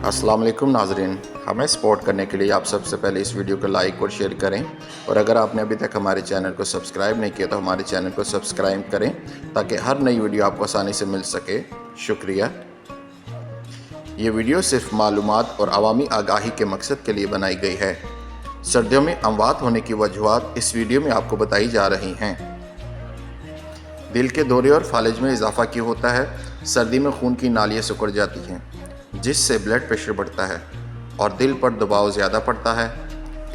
अस्सलाम वालेकुम नाज़रीन, हमें सपोर्ट करने के लिए आप सबसे पहले इस वीडियो को लाइक और शेयर करें और अगर आपने अभी तक हमारे चैनल को सब्सक्राइब नहीं किया तो हमारे चैनल को सब्सक्राइब करें ताकि हर नई वीडियो आपको आसानी से मिल सके। शुक्रिया। ये वीडियो सिर्फ मालूमात और अवामी आगाही के मकसद के लिए बनाई गई है। सर्दियों में अमवात होने की वजूहात इस वीडियो में आपको बताई जा रही हैं। दिल के दौरे और फालिज में इजाफा क्यों होता है? सर्दी में खून की नालियाँ सिकुड़ जाती हैं जिससे ब्लड प्रेशर बढ़ता है और दिल पर दबाव ज़्यादा पड़ता है।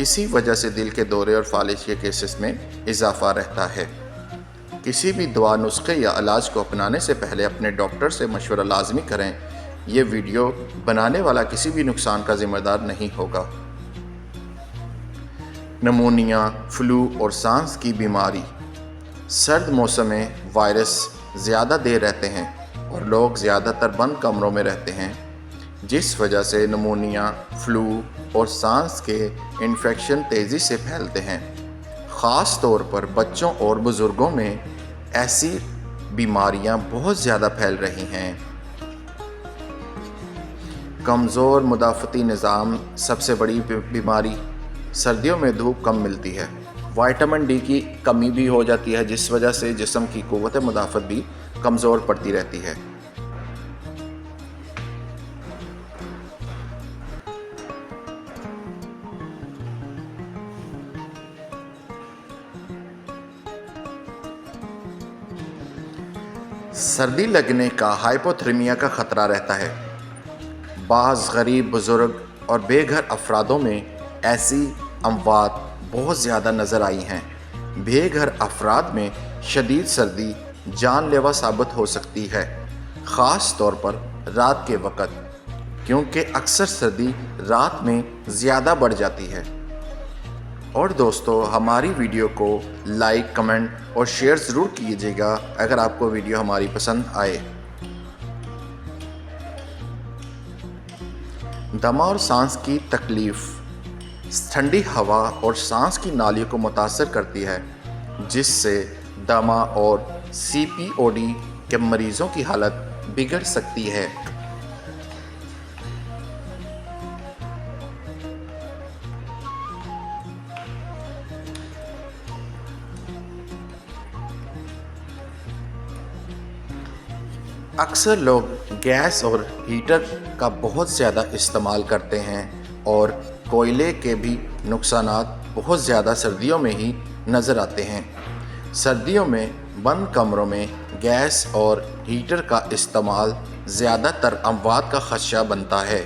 इसी वजह से दिल के दौरे और फालिज के केसेस में इजाफा रहता है। किसी भी दवा, नुस्खे या इलाज को अपनाने से पहले अपने डॉक्टर से मशवरा लाजमी करें। ये वीडियो बनाने वाला किसी भी नुकसान का ज़िम्मेदार नहीं होगा। निमोनिया, फ्लू और सांस की बीमारी। सर्द मौसम में वायरस ज़्यादा देर रहते हैं और लोग ज़्यादातर बंद कमरों में रहते हैं, जिस वजह से निमोनिया, फ्लू और सांस के इन्फेक्शन तेज़ी से फैलते हैं। ख़ास तौर पर बच्चों और बुज़ुर्गों में ऐसी बीमारियां बहुत ज़्यादा फैल रही हैं। कमज़ोर मुदाफ़ती निज़ाम सबसे बड़ी बीमारी। सर्दियों में धूप कम मिलती है, विटामिन डी की कमी भी हो जाती है, जिस वजह से जिस्म की क़ुव्वत मुदाफ़त भी कमज़ोर पड़ती रहती है। सर्दी लगने का हाइपोथर्मिया का ख़तरा रहता है। बाज़ गरीब, बुज़ुर्ग और बेघर अफरादों में ऐसी अमवात बहुत ज़्यादा नज़र आई हैं। बेघर अफराद में शदीद सर्दी जानलेवा साबित हो सकती है, ख़ास तौर पर रात के वक़्त, क्योंकि अक्सर सर्दी रात में ज़्यादा बढ़ जाती है। और दोस्तों, हमारी वीडियो को लाइक, कमेंट और शेयर ज़रूर कीजिएगा अगर आपको वीडियो हमारी पसंद आए। दमा और सांस की तकलीफ़। ठंडी हवा और सांस की नालियों को मुतासर करती है, जिससे दमा और CPOD के मरीज़ों की हालत बिगड़ सकती है। अक्सर लोग गैस और हीटर का बहुत ज़्यादा इस्तेमाल करते हैं और कोयले के भी नुकसानात बहुत ज़्यादा सर्दियों में ही नज़र आते हैं। सर्दियों में बंद कमरों में गैस और हीटर का इस्तेमाल ज़्यादातर अमवात का ख़दशा बनता है।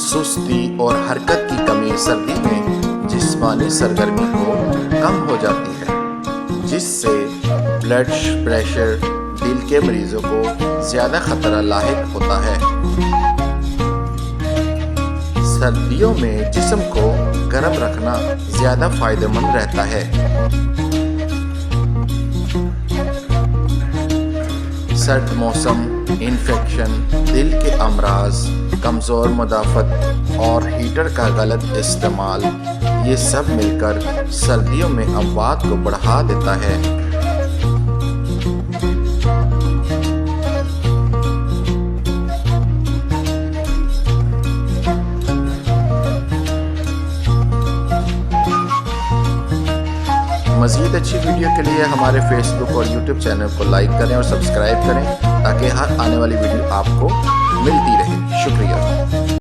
सुस्ती और हरकत की कमी सर्दी में जिस्मानी सरगर्मी को कम हो जाती है, जिससे ब्लड प्रेशर, दिल के मरीज़ों को ज़्यादा ख़तरा लाहिक होता है। सर्दियों में जिस्म को गर्म रखना ज़्यादा फ़ायदेमंद रहता है। सर्द मौसम, इन्फेक्शन, दिल के अमराज, कमज़ोर मुदाफ़त और हीटर का गलत इस्तेमाल, ये सब मिलकर सर्दियों में अमवात को बढ़ा देता है। मज़ीद अच्छी वीडियो के लिए हमारे फेसबुक और यूट्यूब चैनल को लाइक करें और सब्सक्राइब करें ताकि हर आने वाली वीडियो आपको मिलती रहे। शुक्रिया।